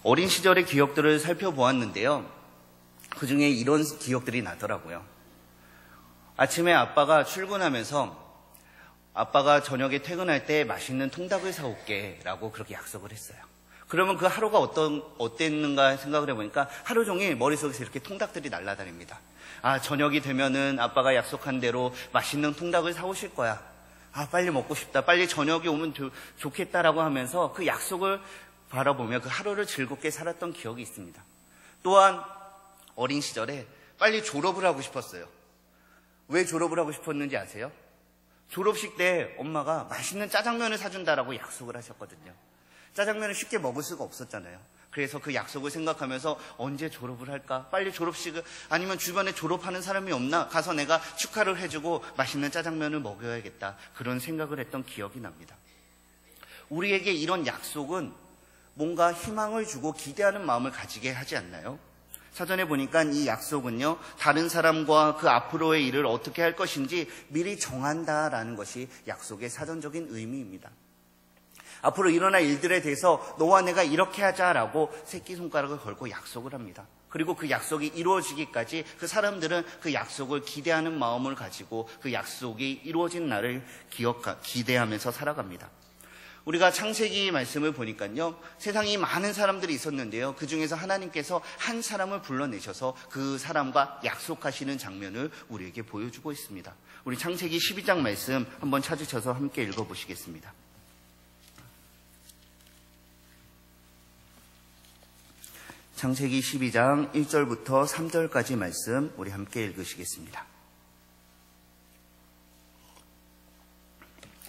어린 시절의 기억들을 살펴보았는데요. 그 중에 이런 기억들이 나더라고요. 아침에 아빠가 출근하면서 아빠가 저녁에 퇴근할 때 맛있는 통닭을 사올게 라고 그렇게 약속을 했어요. 그러면 그 하루가 어땠는가 생각을 해보니까 하루 종일 머릿속에서 이렇게 통닭들이 날아다닙니다. 아, 저녁이 되면은 아빠가 약속한 대로 맛있는 통닭을 사오실 거야. 아, 빨리 먹고 싶다. 빨리 저녁이 오면 좋겠다라고 하면서 그 약속을 바라보며 그 하루를 즐겁게 살았던 기억이 있습니다. 또한 어린 시절에 빨리 졸업을 하고 싶었어요. 왜 졸업을 하고 싶었는지 아세요? 졸업식 때 엄마가 맛있는 짜장면을 사준다라고 약속을 하셨거든요. 짜장면을 쉽게 먹을 수가 없었잖아요. 그래서 그 약속을 생각하면서 언제 졸업을 할까? 빨리 졸업식을, 아니면 주변에 졸업하는 사람이 없나? 가서 내가 축하를 해주고 맛있는 짜장면을 먹여야겠다. 그런 생각을 했던 기억이 납니다. 우리에게 이런 약속은 뭔가 희망을 주고 기대하는 마음을 가지게 하지 않나요? 사전에 보니까 이 약속은요, 다른 사람과 그 앞으로의 일을 어떻게 할 것인지 미리 정한다라는 것이 약속의 사전적인 의미입니다. 앞으로 일어날 일들에 대해서 너와 내가 이렇게 하자라고 새끼손가락을 걸고 약속을 합니다. 그리고 그 약속이 이루어지기까지 그 사람들은 그 약속을 기대하는 마음을 가지고 그 약속이 이루어진 날을 기대하면서 살아갑니다. 우리가 창세기 말씀을 보니까요, 세상에 많은 사람들이 있었는데요, 그 중에서 하나님께서 한 사람을 불러내셔서 그 사람과 약속하시는 장면을 우리에게 보여주고 있습니다. 우리 창세기 12장 말씀 한번 찾으셔서 함께 읽어보시겠습니다. 창세기 12장 1절부터 3절까지 말씀 우리 함께 읽으시겠습니다.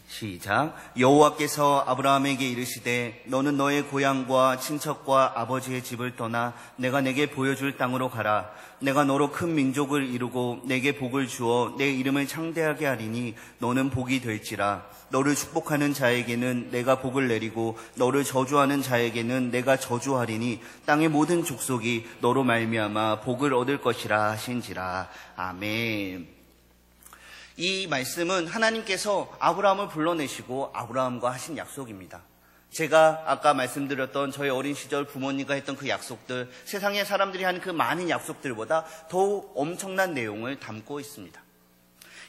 시작. 여호와께서 아브라함에게 이르시되 너는 너의 고향과 친척과 아버지의 집을 떠나 내가 내게 보여줄 땅으로 가라. 내가 너로 큰 민족을 이루고 내게 복을 주어 내 이름을 창대하게 하리니 너는 복이 될지라. 너를 축복하는 자에게는 내가 복을 내리고 너를 저주하는 자에게는 내가 저주하리니 땅의 모든 족속이 너로 말미암아 복을 얻을 것이라 하신지라. 아멘. 이 말씀은 하나님께서 아브라함을 불러내시고 아브라함과 하신 약속입니다. 제가 아까 말씀드렸던 저희 어린 시절 부모님과 했던 그 약속들, 세상의 사람들이 하는 그 많은 약속들보다 더욱 엄청난 내용을 담고 있습니다.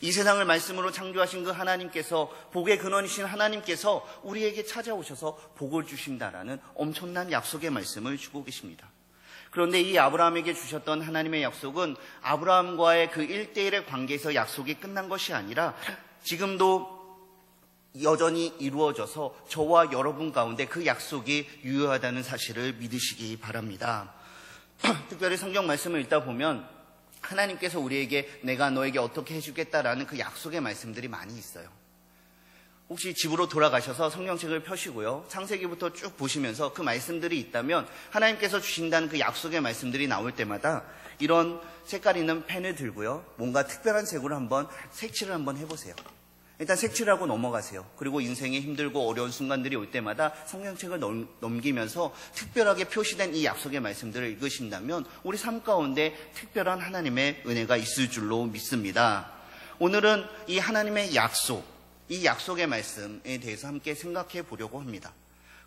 이 세상을 말씀으로 창조하신 그 하나님께서, 복의 근원이신 하나님께서 우리에게 찾아오셔서 복을 주신다라는 엄청난 약속의 말씀을 주고 계십니다. 그런데 이 아브라함에게 주셨던 하나님의 약속은 아브라함과의 그 1대1의 관계에서 약속이 끝난 것이 아니라 지금도 여전히 이루어져서 저와 여러분 가운데 그 약속이 유효하다는 사실을 믿으시기 바랍니다. 특별히 성경 말씀을 읽다 보면 하나님께서 우리에게 내가 너에게 어떻게 해주겠다라는 그 약속의 말씀들이 많이 있어요. 혹시 집으로 돌아가셔서 성경책을 펴시고요, 창세기부터 쭉 보시면서 그 말씀들이 있다면 하나님께서 주신다는 그 약속의 말씀들이 나올 때마다 이런 색깔 있는 펜을 들고요, 뭔가 특별한 색으로 한번 색칠을 한번 해보세요. 일단 색칠하고 넘어가세요. 그리고 인생에 힘들고 어려운 순간들이 올 때마다 성경책을 넘기면서 특별하게 표시된 이 약속의 말씀들을 읽으신다면 우리 삶 가운데 특별한 하나님의 은혜가 있을 줄로 믿습니다. 오늘은 이 하나님의 약속, 이 약속의 말씀에 대해서 함께 생각해 보려고 합니다.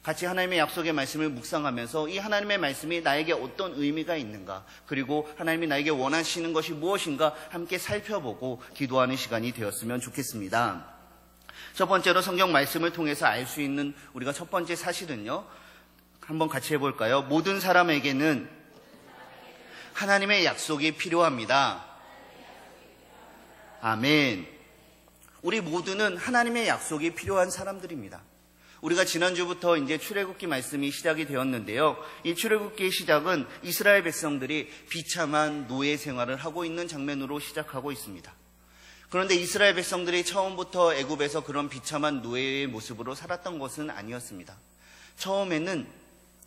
같이 하나님의 약속의 말씀을 묵상하면서 이 하나님의 말씀이 나에게 어떤 의미가 있는가, 그리고 하나님이 나에게 원하시는 것이 무엇인가 함께 살펴보고 기도하는 시간이 되었으면 좋겠습니다. 첫 번째로 성경 말씀을 통해서 알 수 있는 우리가 첫 번째 사실은요, 한번 같이 해볼까요? 모든 사람에게는 하나님의 약속이 필요합니다. 아멘. 우리 모두는 하나님의 약속이 필요한 사람들입니다. 우리가 지난주부터 이제 출애굽기 말씀이 시작이 되었는데요. 이 출애굽기의 시작은 이스라엘 백성들이 비참한 노예 생활을 하고 있는 장면으로 시작하고 있습니다. 그런데 이스라엘 백성들이 처음부터 애굽에서 그런 비참한 노예의 모습으로 살았던 것은 아니었습니다. 처음에는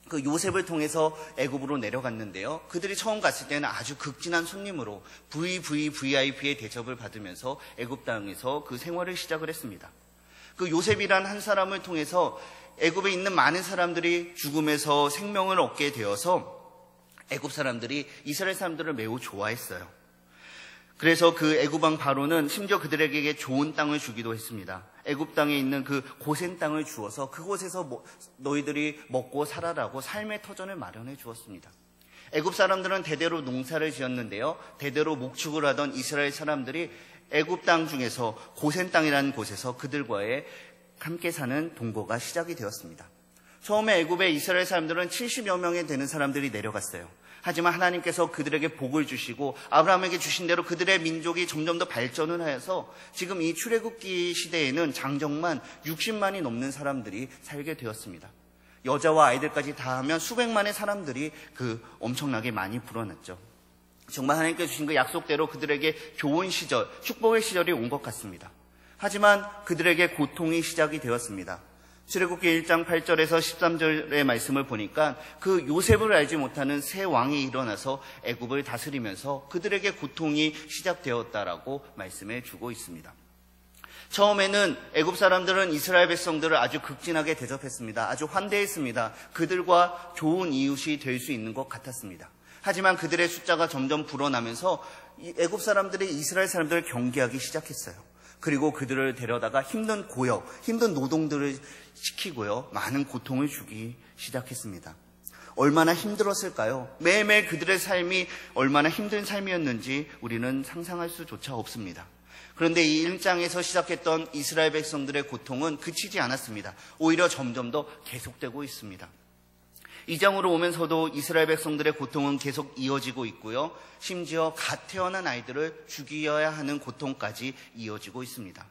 그 요셉을 통해서 애굽으로 내려갔는데요, 그들이 처음 갔을 때는 아주 극진한 손님으로 VVVIP의 대접을 받으면서 애굽 땅에서 그 생활을 시작을 했습니다. 그 요셉이란 한 사람을 통해서 애굽에 있는 많은 사람들이 죽음에서 생명을 얻게 되어서 애굽 사람들이 이스라엘 사람들을 매우 좋아했어요. 그래서 그 애굽 왕 바로는 심지어 그들에게 좋은 땅을 주기도 했습니다. 애굽 땅에 있는 그 고센 땅을 주어서 그곳에서 너희들이 먹고 살아라고 삶의 터전을 마련해 주었습니다. 애굽 사람들은 대대로 농사를 지었는데요. 대대로 목축을 하던 이스라엘 사람들이 애굽 땅 중에서 고센 땅이라는 곳에서 그들과의 함께 사는 동거가 시작이 되었습니다. 처음에 애굽에 이스라엘 사람들은 70여 명이 되는 사람들이 내려갔어요. 하지만 하나님께서 그들에게 복을 주시고 아브라함에게 주신 대로 그들의 민족이 점점 더 발전을 하여서 지금 이 출애굽기 시대에는 장정만 60만이 넘는 사람들이 살게 되었습니다. 여자와 아이들까지 다 하면 수백만의 사람들이 엄청나게 많이 불어났죠. 정말 하나님께서 주신 그 약속대로 그들에게 좋은 시절, 축복의 시절이 온 것 같습니다. 하지만 그들에게 고통이 시작이 되었습니다. 출애굽기 1장 8절에서 13절의 말씀을 보니까 그 요셉을 알지 못하는 새 왕이 일어나서 애굽을 다스리면서 그들에게 고통이 시작되었다라고 말씀해 주고 있습니다. 처음에는 애굽 사람들은 이스라엘 백성들을 아주 극진하게 대접했습니다. 아주 환대했습니다. 그들과 좋은 이웃이 될 수 있는 것 같았습니다. 하지만 그들의 숫자가 점점 불어나면서 애굽 사람들이 이스라엘 사람들을 경계하기 시작했어요. 그리고 그들을 데려다가 힘든 고역, 힘든 노동들을 시키고요. 많은 고통을 주기 시작했습니다. 얼마나 힘들었을까요? 매일매일 그들의 삶이 얼마나 힘든 삶이었는지 우리는 상상할 수조차 없습니다. 그런데 이 1장에서 시작했던 이스라엘 백성들의 고통은 그치지 않았습니다. 오히려 점점 더 계속되고 있습니다. 2장으로 오면서도 이스라엘 백성들의 고통은 계속 이어지고 있고요. 심지어 갓 태어난 아이들을 죽여야 하는 고통까지 이어지고 있습니다.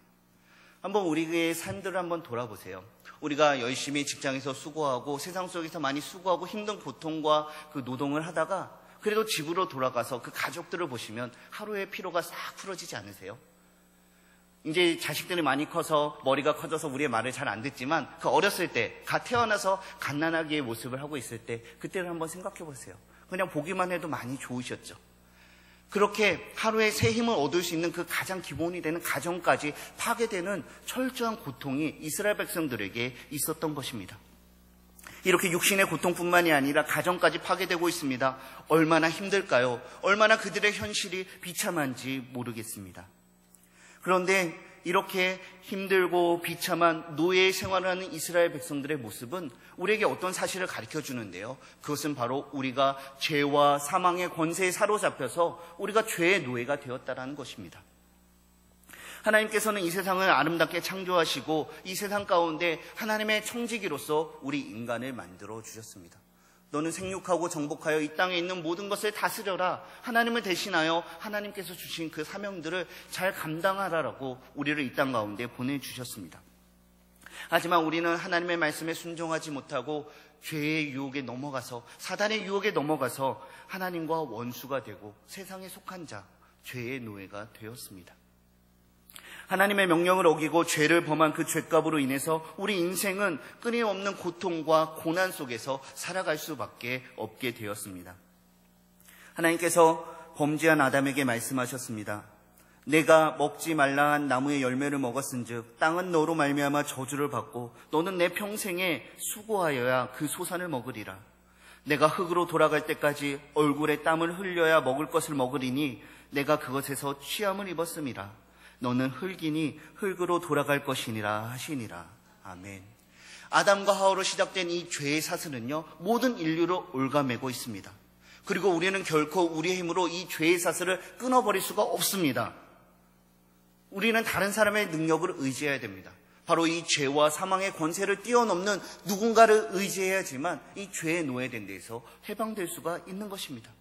한번 우리의 삶들을 한번 돌아보세요. 우리가 열심히 직장에서 수고하고 세상 속에서 많이 수고하고 힘든 고통과 그 노동을 하다가 그래도 집으로 돌아가서 그 가족들을 보시면 하루의 피로가 싹 풀어지지 않으세요? 이제 자식들이 많이 커서 머리가 커져서 우리의 말을 잘 안 듣지만 그 어렸을 때 갓 태어나서 갓난아기의 모습을 하고 있을 때 그때를 한번 생각해 보세요. 그냥 보기만 해도 많이 좋으셨죠. 그렇게 하루에 새 힘을 얻을 수 있는 그 가장 기본이 되는 가정까지 파괴되는 철저한 고통이 이스라엘 백성들에게 있었던 것입니다. 이렇게 육신의 고통뿐만이 아니라 가정까지 파괴되고 있습니다. 얼마나 힘들까요? 얼마나 그들의 현실이 비참한지 모르겠습니다. 그런데 이렇게 힘들고 비참한 노예 생활을 하는 이스라엘 백성들의 모습은 우리에게 어떤 사실을 가르쳐 주는데요. 그것은 바로 우리가 죄와 사망의 권세에 사로잡혀서 우리가 죄의 노예가 되었다는 것입니다. 하나님께서는 이 세상을 아름답게 창조하시고 이 세상 가운데 하나님의 청지기로서 우리 인간을 만들어 주셨습니다. 너는 생육하고 정복하여 이 땅에 있는 모든 것을 다스려라. 하나님을 대신하여 하나님께서 주신 그 사명들을 잘 감당하라라고 우리를 이 땅 가운데 보내주셨습니다. 하지만 우리는 하나님의 말씀에 순종하지 못하고 죄의 유혹에 넘어가서 사단의 유혹에 넘어가서 하나님과 원수가 되고 세상에 속한 자, 죄의 노예가 되었습니다. 하나님의 명령을 어기고 죄를 범한 그 죄값으로 인해서 우리 인생은 끊임없는 고통과 고난 속에서 살아갈 수밖에 없게 되었습니다. 하나님께서 범죄한 아담에게 말씀하셨습니다. 내가 먹지 말라 한 나무의 열매를 먹었은즉 땅은 너로 말미암아 저주를 받고 너는 내 평생에 수고하여야 그 소산을 먹으리라. 내가 흙으로 돌아갈 때까지 얼굴에 땀을 흘려야 먹을 것을 먹으리니 내가 그것에서 취함을 입었음이라. 너는 흙이니 흙으로 돌아갈 것이니라 하시니라. 아멘. 아담과 하와로 시작된 이 죄의 사슬은요, 모든 인류를 올가매고 있습니다. 그리고 우리는 결코 우리의 힘으로 이 죄의 사슬을 끊어버릴 수가 없습니다. 우리는 다른 사람의 능력을 의지해야 됩니다. 바로 이 죄와 사망의 권세를 뛰어넘는 누군가를 의지해야지만 이 죄의 노예된 데에서 해방될 수가 있는 것입니다.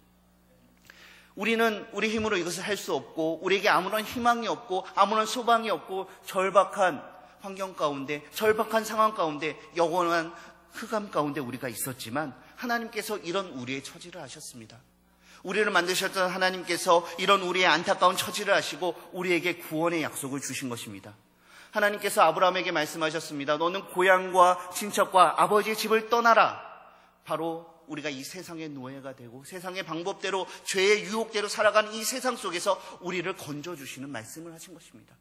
우리는 우리 힘으로 이것을 할 수 없고 우리에게 아무런 희망이 없고 아무런 소망이 없고 절박한 환경 가운데, 절박한 상황 가운데, 영원한 흑암 가운데 우리가 있었지만 하나님께서 이런 우리의 처지를 아셨습니다. 우리를 만드셨던 하나님께서 이런 우리의 안타까운 처지를 아시고 우리에게 구원의 약속을 주신 것입니다. 하나님께서 아브라함에게 말씀하셨습니다. 너는 고향과 친척과 아버지의 집을 떠나라. 바로 우리가 이 세상의 노예가 되고 세상의 방법대로 죄의 유혹대로 살아가는 이 세상 속에서 우리를 건져주시는 말씀을 하신 것입니다.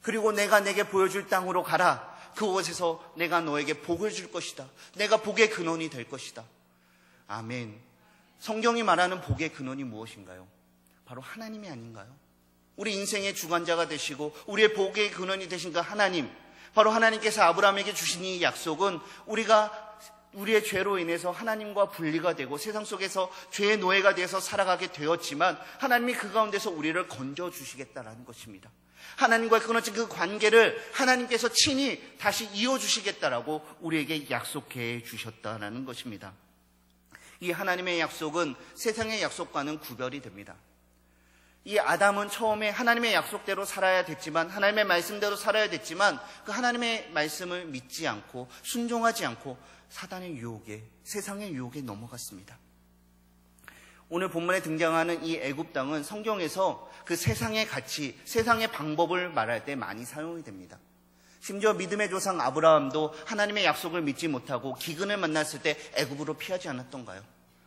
그리고 내가 내게 보여줄 땅으로 가라. 그곳에서 내가 너에게 복을 줄 것이다. 내가 복의 근원이 될 것이다. 아멘. 성경이 말하는 복의 근원이 무엇인가요? 바로 하나님이 아닌가요? 우리 인생의 주관자가 되시고 우리의 복의 근원이 되신 그 하나님, 바로 하나님께서 아브라함에게 주신 이 약속은 우리의 죄로 인해서 하나님과 분리가 되고 세상 속에서 죄의 노예가 되어서 살아가게 되었지만 하나님이 그 가운데서 우리를 건져주시겠다라는 것입니다. 하나님과 끊어진 그 관계를 하나님께서 친히 다시 이어주시겠다라고 우리에게 약속해 주셨다라는 것입니다. 이 하나님의 약속은 세상의 약속과는 구별이 됩니다. 이 아담은 처음에 하나님의 약속대로 살아야 됐지만, 하나님의 말씀대로 살아야 됐지만 그 하나님의 말씀을 믿지 않고 순종하지 않고 사단의 유혹에, 세상의 유혹에 넘어갔습니다. 오늘 본문에 등장하는 이 애굽 땅은 성경에서 그 세상의 가치, 세상의 방법을 말할 때 많이 사용이 됩니다. 심지어 믿음의 조상 아브라함도 하나님의 약속을 믿지 못하고 기근을 만났을 때 애굽으로 피하지 않았던가요?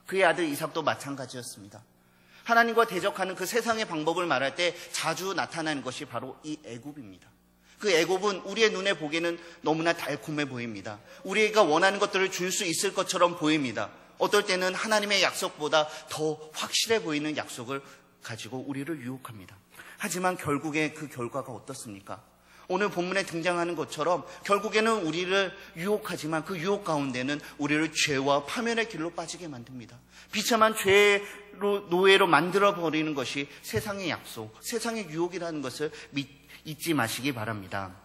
그의 아들 이삭도 마찬가지였습니다. 하나님과 대적하는 그 세상의 방법을 말할 때 자주 나타나는 것이 바로 이 애굽입니다. 그 애굽은 우리의 눈에 보기에는 너무나 달콤해 보입니다. 우리가 원하는 것들을 줄 수 있을 것처럼 보입니다. 어떨 때는 하나님의 약속보다 더 확실해 보이는 약속을 가지고 우리를 유혹합니다. 하지만 결국에 그 결과가 어떻습니까? 오늘 본문에 등장하는 것처럼 결국에는 우리를 유혹하지만 그 유혹 가운데는 우리를 죄와 파멸의 길로 빠지게 만듭니다. 비참한 죄의 노예로 만들어버리는 것이 세상의 약속, 세상의 유혹이라는 것을 잊지 마시기 바랍니다.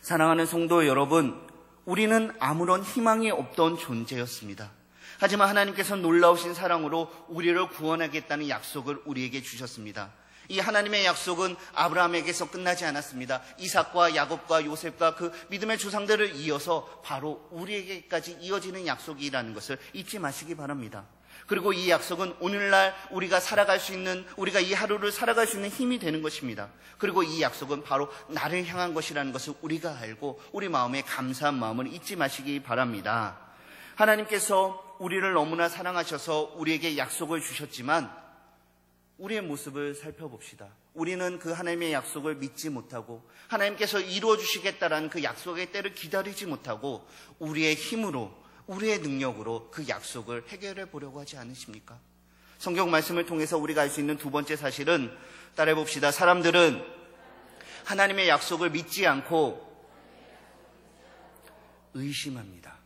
사랑하는 성도 여러분, 우리는 아무런 희망이 없던 존재였습니다. 하지만 하나님께서 놀라우신 사랑으로 우리를 구원하겠다는 약속을 우리에게 주셨습니다. 이 하나님의 약속은 아브라함에게서 끝나지 않았습니다. 이삭과 야곱과 요셉과 그 믿음의 조상들을 이어서 바로 우리에게까지 이어지는 약속이라는 것을 잊지 마시기 바랍니다. 그리고 이 약속은 오늘날 우리가 이 하루를 살아갈 수 있는 힘이 되는 것입니다. 그리고 이 약속은 바로 나를 향한 것이라는 것을 우리가 알고 우리 마음에 감사한 마음을 잊지 마시기 바랍니다. 하나님께서 우리를 너무나 사랑하셔서 우리에게 약속을 주셨지만 우리의 모습을 살펴봅시다. 우리는 그 하나님의 약속을 믿지 못하고 하나님께서 이루어 주시겠다라는 그 약속의 때를 기다리지 못하고 우리의 힘으로, 우리의 능력으로 그 약속을 해결해 보려고 하지 않으십니까? 성경 말씀을 통해서 우리가 알 수 있는 두 번째 사실은, 따라해 봅시다. 사람들은 하나님의 약속을 믿지 않고 의심합니다.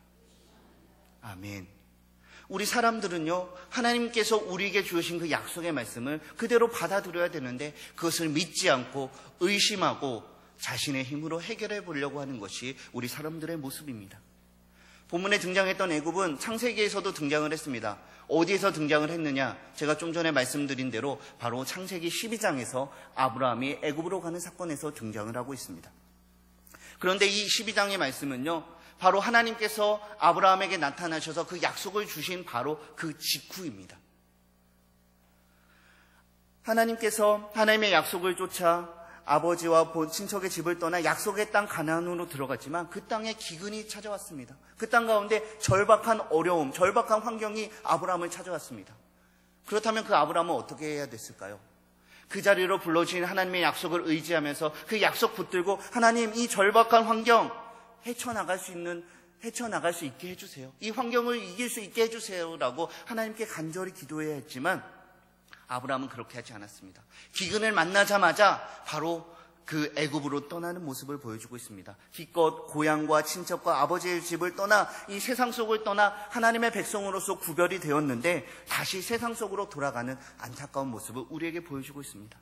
아멘. 우리 사람들은요, 하나님께서 우리에게 주신 그 약속의 말씀을 그대로 받아들여야 되는데 그것을 믿지 않고 의심하고 자신의 힘으로 해결해 보려고 하는 것이 우리 사람들의 모습입니다. 본문에 등장했던 애굽은 창세기에서도 등장을 했습니다. 어디에서 등장을 했느냐? 제가 좀 전에 말씀드린 대로 바로 창세기 12장에서 아브라함이 애굽으로 가는 사건에서 등장을 하고 있습니다. 그런데 이 12장의 말씀은요, 바로 하나님께서 아브라함에게 나타나셔서 그 약속을 주신 바로 그 직후입니다. 하나님께서 하나님의 약속을 쫓아 아버지와 친척의 집을 떠나 약속의 땅 가나안으로 들어갔지만 그 땅에 기근이 찾아왔습니다. 그 땅 가운데 절박한 어려움, 절박한 환경이 아브라함을 찾아왔습니다. 그렇다면 그 아브라함은 어떻게 해야 됐을까요? 그 자리로 불러주신 하나님의 약속을 의지하면서 그 약속 붙들고 하나님, 이 절박한 환경 헤쳐나갈 수 있게 해주세요. 이 환경을 이길 수 있게 해주세요라고 하나님께 간절히 기도해야 했지만 아브라함은 그렇게 하지 않았습니다. 기근을 만나자마자 바로 그 애굽으로 떠나는 모습을 보여주고 있습니다. 기껏 고향과 친척과 아버지의 집을 떠나 이 세상 속을 떠나 하나님의 백성으로서 구별이 되었는데 다시 세상 속으로 돌아가는 안타까운 모습을 우리에게 보여주고 있습니다.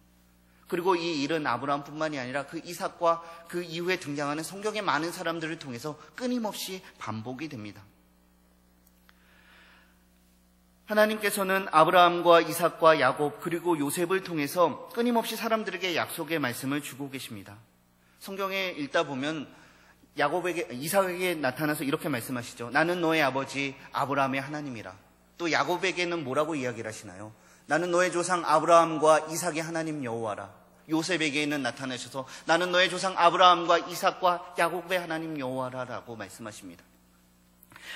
그리고 이 일은 아브라함뿐만이 아니라 그 이삭과 그 이후에 등장하는 성경의 많은 사람들을 통해서 끊임없이 반복이 됩니다. 하나님께서는 아브라함과 이삭과 야곱 그리고 요셉을 통해서 끊임없이 사람들에게 약속의 말씀을 주고 계십니다. 성경에 읽다 보면 이삭에게 나타나서 이렇게 말씀하시죠. 나는 너의 아버지 아브라함의 하나님이라. 또 야곱에게는 뭐라고 이야기를 하시나요? 나는 너의 조상 아브라함과 이삭의 하나님 여호와라. 요셉에게는 나타나셔서 나는 너의 조상 아브라함과 이삭과 야곱의 하나님 여호와라라고 말씀하십니다.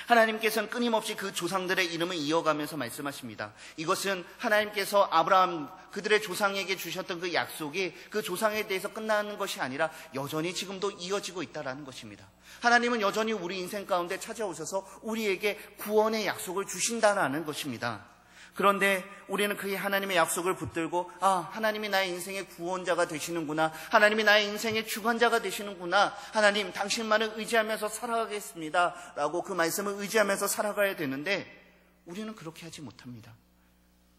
하나님께서는 끊임없이 그 조상들의 이름을 이어가면서 말씀하십니다. 이것은 하나님께서 아브라함, 그들의 조상에게 주셨던 그 약속이 그 조상에 대해서 끝나는 것이 아니라 여전히 지금도 이어지고 있다는 것입니다. 하나님은 여전히 우리 인생 가운데 찾아오셔서 우리에게 구원의 약속을 주신다는 것입니다. 그런데 우리는 그 하나님의 약속을 붙들고 하나님이 나의 인생의 구원자가 되시는구나, 하나님이 나의 인생의 주관자가 되시는구나, 하나님 당신만을 의지하면서 살아가겠습니다 라고 그 말씀을 의지하면서 살아가야 되는데, 우리는 그렇게 하지 못합니다.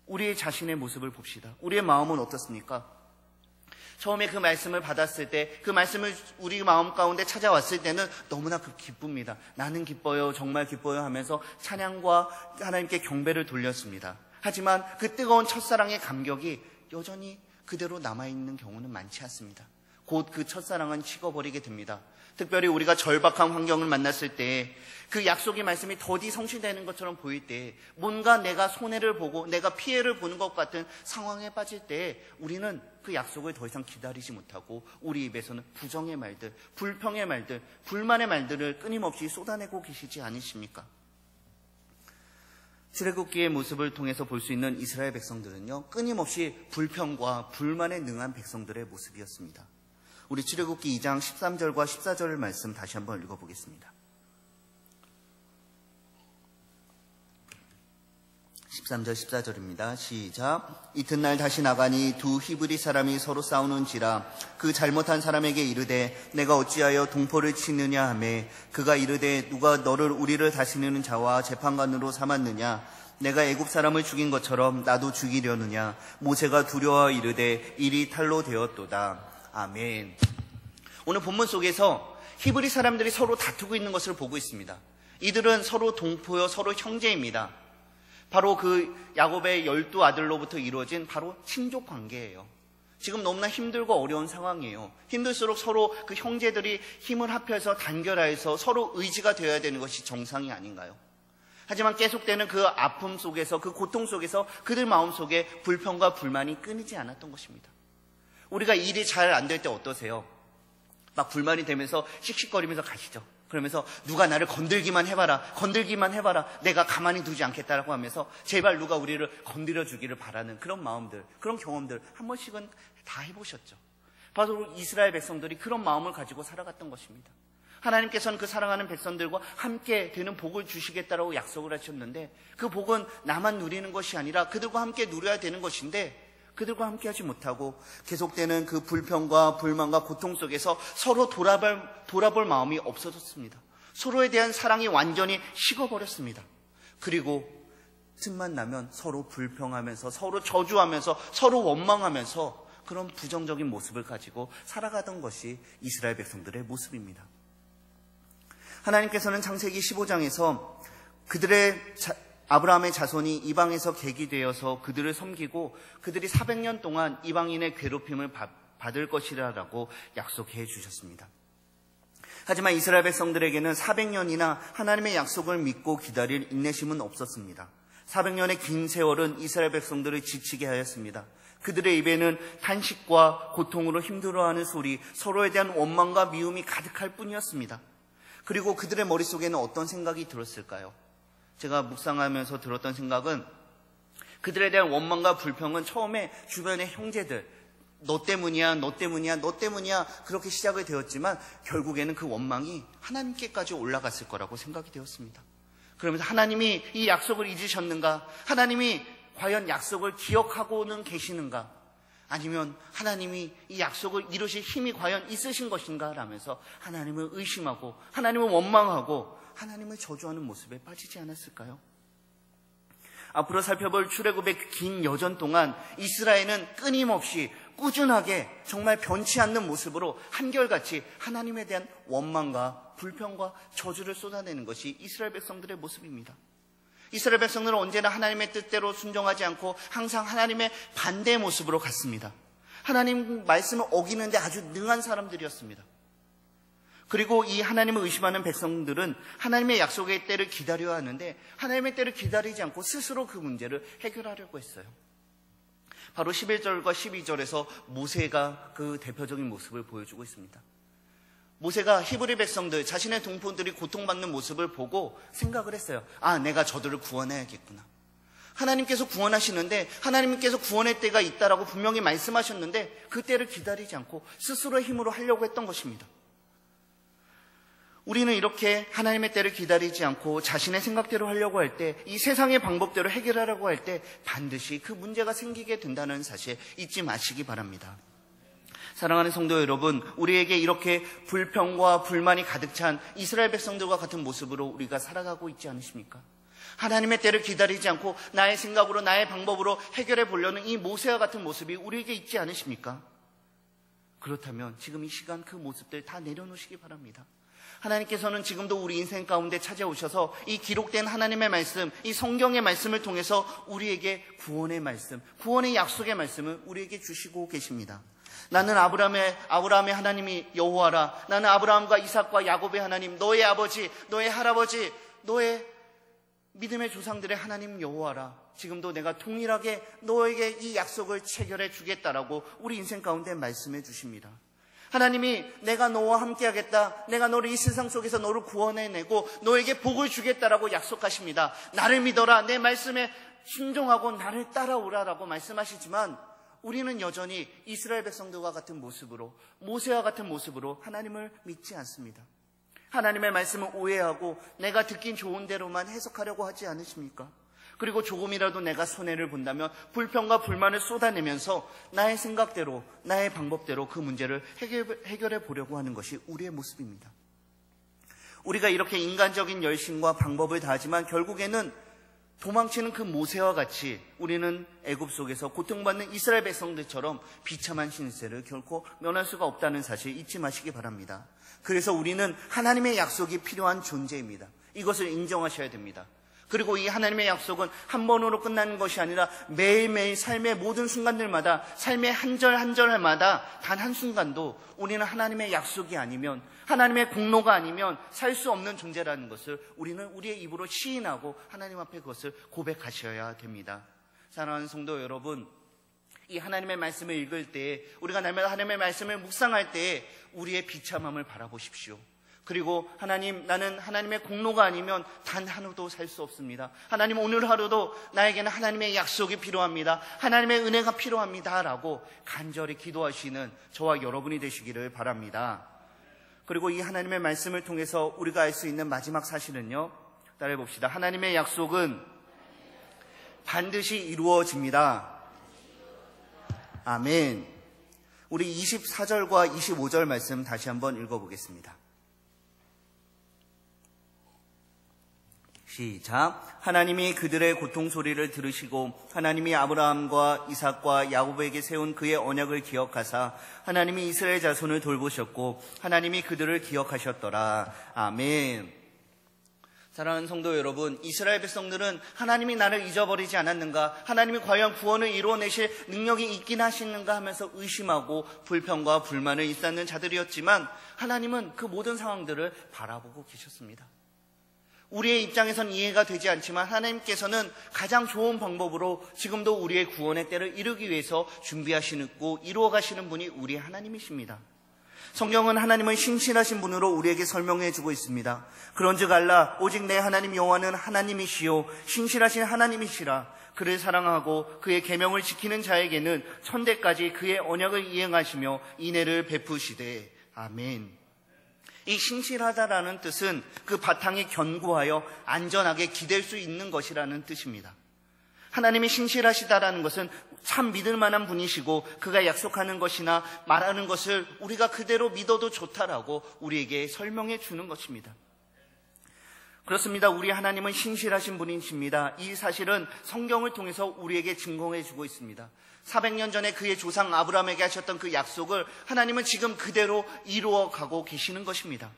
우리의 자신의 모습을 봅시다. 우리의 마음은 어떻습니까? 처음에 그 말씀을 받았을 때, 그 말씀을 우리 마음 가운데 찾아왔을 때는 너무나 기쁩니다. 나는 기뻐요, 정말 기뻐요 하면서 찬양과 하나님께 경배를 돌렸습니다. 하지만 그 뜨거운 첫사랑의 감격이 여전히 그대로 남아있는 경우는 많지 않습니다. 곧 그 첫사랑은 식어버리게 됩니다. 특별히 우리가 절박한 환경을 만났을 때, 그 약속의 말씀이 더디 성취되는 것처럼 보일 때, 뭔가 내가 손해를 보고 내가 피해를 보는 것 같은 상황에 빠질 때, 우리는 그 약속을 더 이상 기다리지 못하고 우리 입에서는 부정의 말들, 불평의 말들, 불만의 말들을 끊임없이 쏟아내고 계시지 않으십니까? 출애굽기의 모습을 통해서 볼 수 있는 이스라엘 백성들은요, 끊임없이 불평과 불만에 능한 백성들의 모습이었습니다. 우리 출애굽기 2장 13절과 14절 말씀 다시 한번 읽어보겠습니다. 13절 14절입니다. 시작. 이튿날 다시 나가니 두 히브리 사람이 서로 싸우는지라 그 잘못한 사람에게 이르되 내가 어찌하여 동포를 치느냐 하매 그가 이르되 누가 너를 우리를 다스리는 자와 재판관으로 삼았느냐, 내가 애굽 사람을 죽인 것처럼 나도 죽이려느냐. 모세가 두려워 이르되 일이 탈로 되었도다. 아멘. 오늘 본문 속에서 히브리 사람들이 서로 다투고 있는 것을 보고 있습니다. 이들은 서로 동포요, 서로 형제입니다. 바로 그 야곱의 12아들로부터 이루어진 바로 친족 관계예요. 지금 너무나 힘들고 어려운 상황이에요. 힘들수록 서로 그 형제들이 힘을 합해서 단결하여서 서로 의지가 되어야 되는 것이 정상이 아닌가요? 하지만 계속되는 그 아픔 속에서, 그 고통 속에서 그들 마음속에 불평과 불만이 끊이지 않았던 것입니다. 우리가 일이 잘 안 될 때 어떠세요? 막 불만이 되면서 씩씩거리면서 가시죠. 그러면서 누가 나를 건들기만 해봐라, 건들기만 해봐라, 내가 가만히 두지 않겠다라고 하면서 제발 누가 우리를 건드려 주기를 바라는 그런 마음들, 그런 경험들 한 번씩은 다 해보셨죠. 바로 이스라엘 백성들이 그런 마음을 가지고 살아갔던 것입니다. 하나님께서는 그 사랑하는 백성들과 함께 되는 복을 주시겠다라고 약속을 하셨는데, 그 복은 나만 누리는 것이 아니라 그들과 함께 누려야 되는 것인데, 그들과 함께 하지 못하고 계속되는 그 불평과 불만과 고통 속에서 서로 돌아볼 마음이 없어졌습니다. 서로에 대한 사랑이 완전히 식어버렸습니다. 그리고 틈만 나면 서로 불평하면서, 서로 저주하면서, 서로 원망하면서 그런 부정적인 모습을 가지고 살아가던 것이 이스라엘 백성들의 모습입니다. 하나님께서는 창세기 15장에서 아브라함의 자손이 이방에서 객이되어서 그들을 섬기고 그들이 400년 동안 이방인의 괴롭힘을 받을 것이라고 약속해 주셨습니다. 하지만 이스라엘 백성들에게는 400년이나 하나님의 약속을 믿고 기다릴 인내심은 없었습니다. 400년의 긴 세월은 이스라엘 백성들을 지치게 하였습니다. 그들의 입에는 탄식과 고통으로 힘들어하는 소리, 서로에 대한 원망과 미움이 가득할 뿐이었습니다. 그리고 그들의 머릿속에는 어떤 생각이 들었을까요? 제가 묵상하면서 들었던 생각은, 그들에 대한 원망과 불평은 처음에 주변의 형제들, 너 때문이야, 너 때문이야, 너 때문이야, 그렇게 시작이 되었지만 결국에는 그 원망이 하나님께까지 올라갔을 거라고 생각이 되었습니다. 그러면서 하나님이 이 약속을 잊으셨는가? 하나님이 과연 약속을 기억하고는 계시는가? 아니면 하나님이 이 약속을 이루실 힘이 과연 있으신 것인가? 라면서 하나님을 의심하고 하나님을 원망하고 하나님을 저주하는 모습에 빠지지 않았을까요? 앞으로 살펴볼 출애굽의 긴 여정 동안 이스라엘은 끊임없이 꾸준하게 정말 변치 않는 모습으로 한결같이 하나님에 대한 원망과 불평과 저주를 쏟아내는 것이 이스라엘 백성들의 모습입니다. 이스라엘 백성들은 언제나 하나님의 뜻대로 순종하지 않고 항상 하나님의 반대의 모습으로 갔습니다. 하나님 말씀을 어기는데 아주 능한 사람들이었습니다. 그리고 이 하나님을 의심하는 백성들은 하나님의 약속의 때를 기다려야 하는데 하나님의 때를 기다리지 않고 스스로 그 문제를 해결하려고 했어요. 바로 11절과 12절에서 모세가 그 대표적인 모습을 보여주고 있습니다. 모세가 히브리 백성들, 자신의 동포들이 고통받는 모습을 보고 생각을 했어요. 내가 저들을 구원해야겠구나. 하나님께서 구원하시는데, 하나님께서 구원의 때가 있다라고 분명히 말씀하셨는데 그 때를 기다리지 않고 스스로의 힘으로 하려고 했던 것입니다. 우리는 이렇게 하나님의 때를 기다리지 않고 자신의 생각대로 하려고 할 때, 이 세상의 방법대로 해결하려고 할 때 반드시 그 문제가 생기게 된다는 사실 잊지 마시기 바랍니다. 사랑하는 성도 여러분, 우리에게 이렇게 불평과 불만이 가득 찬 이스라엘 백성들과 같은 모습으로 우리가 살아가고 있지 않으십니까? 하나님의 때를 기다리지 않고 나의 생각으로, 나의 방법으로 해결해 보려는 이 모세와 같은 모습이 우리에게 있지 않으십니까? 그렇다면 지금 이 시간 그 모습들 다 내려놓으시기 바랍니다. 하나님께서는 지금도 우리 인생 가운데 찾아오셔서 이 기록된 하나님의 말씀, 이 성경의 말씀을 통해서 우리에게 구원의 말씀, 구원의 약속의 말씀을 우리에게 주시고 계십니다. 나는 아브라함의 하나님이 여호와라. 나는 아브라함과 이삭과 야곱의 하나님, 너의 아버지, 너의 할아버지, 너의 믿음의 조상들의 하나님 여호와라. 지금도 내가 동일하게 너에게 이 약속을 체결해 주겠다라고 우리 인생 가운데 말씀해 주십니다. 하나님이 내가 너와 함께하겠다, 내가 너를 이 세상 속에서 너를 구원해내고 너에게 복을 주겠다라고 약속하십니다. 나를 믿어라, 내 말씀에 순종하고 나를 따라오라라고 말씀하시지만 우리는 여전히 이스라엘 백성들과 같은 모습으로, 모세와 같은 모습으로 하나님을 믿지 않습니다. 하나님의 말씀을 오해하고 내가 듣긴 좋은 대로만 해석하려고 하지 않으십니까? 그리고 조금이라도 내가 손해를 본다면 불평과 불만을 쏟아내면서 나의 생각대로, 나의 방법대로 그 문제를 해결해 보려고 하는 것이 우리의 모습입니다. 우리가 이렇게 인간적인 열심과 방법을 다하지만 결국에는 도망치는 그 모세와 같이 우리는 애굽 속에서 고통받는 이스라엘 백성들처럼 비참한 신세를 결코 면할 수가 없다는 사실 잊지 마시기 바랍니다. 그래서 우리는 하나님의 약속이 필요한 존재입니다. 이것을 인정하셔야 됩니다. 그리고 이 하나님의 약속은 한 번으로 끝나는 것이 아니라 매일매일 삶의 모든 순간들마다, 삶의 한 절 한 절마다 단 한순간도 우리는 하나님의 약속이 아니면, 하나님의 공로가 아니면 살 수 없는 존재라는 것을 우리는 우리의 입으로 시인하고 하나님 앞에 그것을 고백하셔야 됩니다. 사랑하는 성도 여러분, 이 하나님의 말씀을 읽을 때, 우리가 날마다 하나님의 말씀을 묵상할 때 우리의 비참함을 바라보십시오. 그리고 하나님, 나는 하나님의 공로가 아니면 단 하루도 살 수 없습니다. 하나님, 오늘 하루도 나에게는 하나님의 약속이 필요합니다. 하나님의 은혜가 필요합니다 라고 간절히 기도하시는 저와 여러분이 되시기를 바랍니다. 그리고 이 하나님의 말씀을 통해서 우리가 알 수 있는 마지막 사실은요, 따라해 봅시다. 하나님의 약속은 반드시 이루어집니다. 아멘. 우리 24절과 25절 말씀 다시 한번 읽어보겠습니다. 시작. 하나님이 그들의 고통 소리를 들으시고 하나님이 아브라함과 이삭과 야곱에게 세운 그의 언약을 기억하사 하나님이 이스라엘 자손을 돌보셨고 하나님이 그들을 기억하셨더라. 아멘. 사랑하는 성도 여러분, 이스라엘 백성들은 하나님이 나를 잊어버리지 않았는가, 하나님이 과연 구원을 이루어내실 능력이 있긴 하시는가 하면서 의심하고 불평과 불만을 일삼는 자들이었지만 하나님은 그 모든 상황들을 바라보고 계셨습니다. 우리의 입장에선 이해가 되지 않지만 하나님께서는 가장 좋은 방법으로 지금도 우리의 구원의 때를 이루기 위해서 준비하시고 이루어가시는 분이 우리 하나님이십니다. 성경은 하나님은 신실하신 분으로 우리에게 설명해 주고 있습니다. 그런즉 알라, 오직 내 하나님 여호와는 하나님이시요 신실하신 하나님이시라. 그를 사랑하고 그의 계명을 지키는 자에게는 천대까지 그의 언약을 이행하시며 인애를 베푸시되. 아멘. 이 신실하다라는 뜻은 그 바탕이 견고하여 안전하게 기댈 수 있는 것이라는 뜻입니다. 하나님이 신실하시다라는 것은 참 믿을 만한 분이시고 그가 약속하는 것이나 말하는 것을 우리가 그대로 믿어도 좋다라고 우리에게 설명해 주는 것입니다. 그렇습니다. 우리 하나님은 신실하신 분이십니다. 이 사실은 성경을 통해서 우리에게 증거해 주고 있습니다. 400년 전에 그의 조상 아브라함에게 하셨던 그 약속을 하나님은 지금 그대로 이루어가고 계시는 것입니다.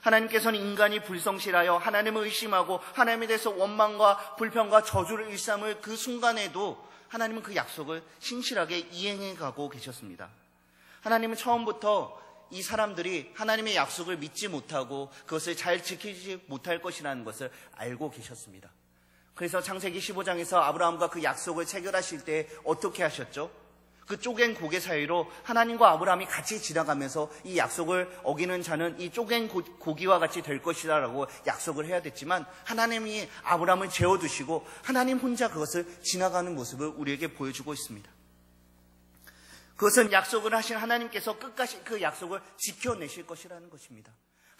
하나님께서는 인간이 불성실하여 하나님을 의심하고 하나님에 대해서 원망과 불평과 저주를 일삼을 그 순간에도 하나님은 그 약속을 신실하게 이행해 가고 계셨습니다. 하나님은 처음부터 이 사람들이 하나님의 약속을 믿지 못하고 그것을 잘 지키지 못할 것이라는 것을 알고 계셨습니다. 그래서 창세기 15장에서 아브라함과 그 약속을 체결하실 때 어떻게 하셨죠? 그 쪼갠 고개 사이로 하나님과 아브라함이 같이 지나가면서 이 약속을 어기는 자는 이 쪼갠 고기와 같이 될 것이다 라고 약속을 해야 됐지만 하나님이 아브라함을 재워두시고 하나님 혼자 그것을 지나가는 모습을 우리에게 보여주고 있습니다. 그것은 약속을 하신 하나님께서 끝까지 그 약속을 지켜내실 것이라는 것입니다.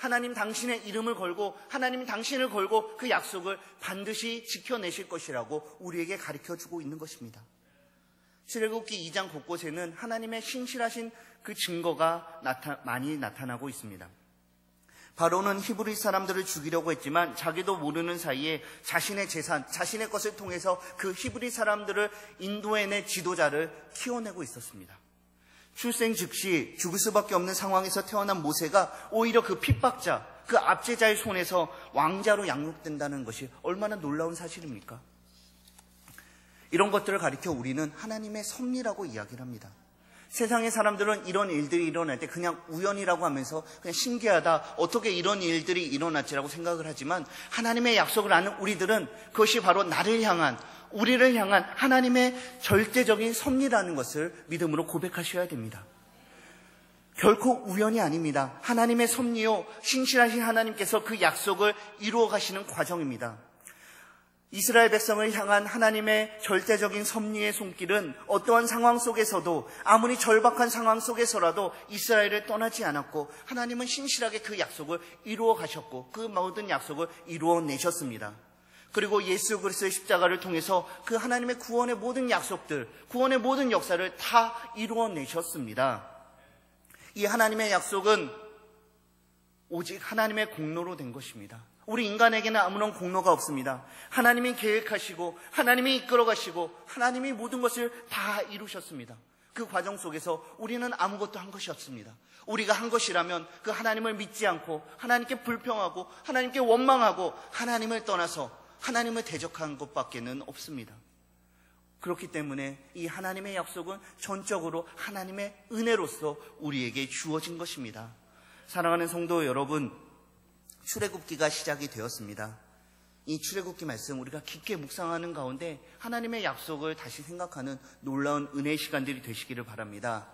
하나님 당신의 이름을 걸고 하나님 당신을 걸고 그 약속을 반드시 지켜내실 것이라고 우리에게 가르쳐주고 있는 것입니다. 출애굽기 2장 곳곳에는 하나님의 신실하신 그 증거가 많이 나타나고 있습니다. 바로는 히브리 사람들을 죽이려고 했지만 자기도 모르는 사이에 자신의 재산, 자신의 것을 통해서 그 히브리 사람들을 인도해내 지도자를 키워내고 있었습니다. 출생 즉시 죽을 수밖에 없는 상황에서 태어난 모세가 오히려 그 핍박자, 그 압제자의 손에서 왕자로 양육된다는 것이 얼마나 놀라운 사실입니까? 이런 것들을 가리켜 우리는 하나님의 섭리라고 이야기를 합니다. 세상의 사람들은 이런 일들이 일어날 때 그냥 우연이라고 하면서 그냥 신기하다, 어떻게 이런 일들이 일어났지라고 생각을 하지만 하나님의 약속을 아는 우리들은 그것이 바로 나를 향한, 우리를 향한 하나님의 절대적인 섭리라는 것을 믿음으로 고백하셔야 됩니다. 결코 우연이 아닙니다. 하나님의 섭리요, 신실하신 하나님께서 그 약속을 이루어 가시는 과정입니다. 이스라엘 백성을 향한 하나님의 절대적인 섭리의 손길은 어떠한 상황 속에서도, 아무리 절박한 상황 속에서라도 이스라엘을 떠나지 않았고 하나님은 신실하게 그 약속을 이루어 가셨고 그 모든 약속을 이루어 내셨습니다. 그리고 예수 그리스도의 십자가를 통해서 그 하나님의 구원의 모든 약속들, 구원의 모든 역사를 다 이루어 내셨습니다. 이 하나님의 약속은 오직 하나님의 공로로 된 것입니다. 우리 인간에게는 아무런 공로가 없습니다. 하나님이 계획하시고 하나님이 이끌어가시고 하나님이 모든 것을 다 이루셨습니다. 그 과정 속에서 우리는 아무것도 한 것이 없습니다. 우리가 한 것이라면 그 하나님을 믿지 않고 하나님께 불평하고 하나님께 원망하고 하나님을 떠나서 하나님을 대적한 것밖에는 없습니다. 그렇기 때문에 이 하나님의 약속은 전적으로 하나님의 은혜로서 우리에게 주어진 것입니다. 사랑하는 성도 여러분, 출애굽기가 시작이 되었습니다. 이 출애굽기 말씀 우리가 깊게 묵상하는 가운데 하나님의 약속을 다시 생각하는 놀라운 은혜의 시간들이 되시기를 바랍니다.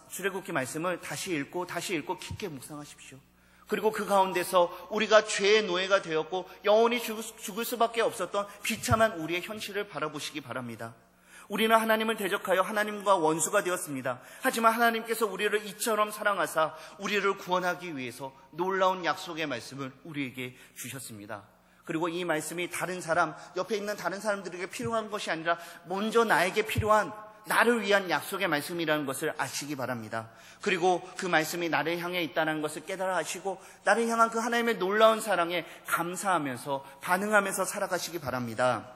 출애굽기 말씀을 다시 읽고 깊게 묵상하십시오. 그리고 그 가운데서 우리가 죄의 노예가 되었고 영원히 죽을 수밖에 없었던 비참한 우리의 현실을 바라보시기 바랍니다. 우리는 하나님을 대적하여 하나님과 원수가 되었습니다. 하지만 하나님께서 우리를 이처럼 사랑하사 우리를 구원하기 위해서 놀라운 약속의 말씀을 우리에게 주셨습니다. 그리고 이 말씀이 다른 사람, 옆에 있는 다른 사람들에게 필요한 것이 아니라 먼저 나에게 필요한, 나를 위한 약속의 말씀이라는 것을 아시기 바랍니다. 그리고 그 말씀이 나를 향해 있다는 것을 깨달아 하시고 나를 향한 그 하나님의 놀라운 사랑에 감사하면서 반응하면서 살아가시기 바랍니다.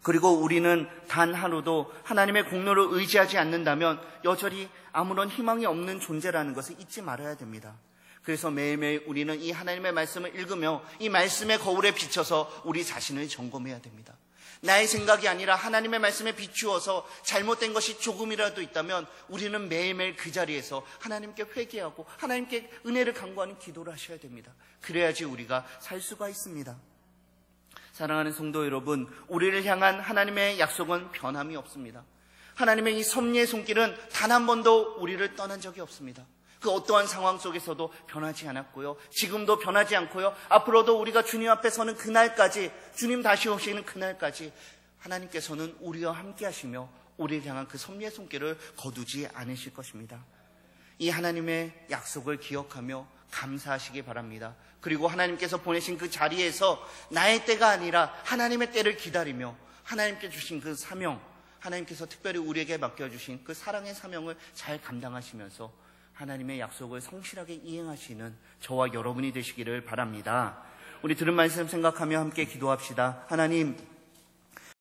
그리고 우리는 단 하루도 하나님의 공로를 의지하지 않는다면 여전히 아무런 희망이 없는 존재라는 것을 잊지 말아야 됩니다. 그래서 매일매일 우리는 이 하나님의 말씀을 읽으며 이 말씀의 거울에 비춰서 우리 자신을 점검해야 됩니다. 나의 생각이 아니라 하나님의 말씀에 비추어서 잘못된 것이 조금이라도 있다면 우리는 매일매일 그 자리에서 하나님께 회개하고 하나님께 은혜를 간구하는 기도를 하셔야 됩니다. 그래야지 우리가 살 수가 있습니다. 사랑하는 성도 여러분, 우리를 향한 하나님의 약속은 변함이 없습니다. 하나님의 이 섭리의 손길은 단 한 번도 우리를 떠난 적이 없습니다. 그 어떠한 상황 속에서도 변하지 않았고요. 지금도 변하지 않고요. 앞으로도 우리가 주님 앞에 서는 그날까지, 주님 다시 오시는 그날까지 하나님께서는 우리와 함께 하시며 우리를 향한 그 섭리의 손길을 거두지 않으실 것입니다. 이 하나님의 약속을 기억하며 감사하시기 바랍니다. 그리고 하나님께서 보내신 그 자리에서 나의 때가 아니라 하나님의 때를 기다리며 하나님께 주신 그 사명, 하나님께서 특별히 우리에게 맡겨주신 그 사랑의 사명을 잘 감당하시면서 하나님의 약속을 성실하게 이행하시는 저와 여러분이 되시기를 바랍니다. 우리 들은 말씀 생각하며 함께 기도합시다. 하나님,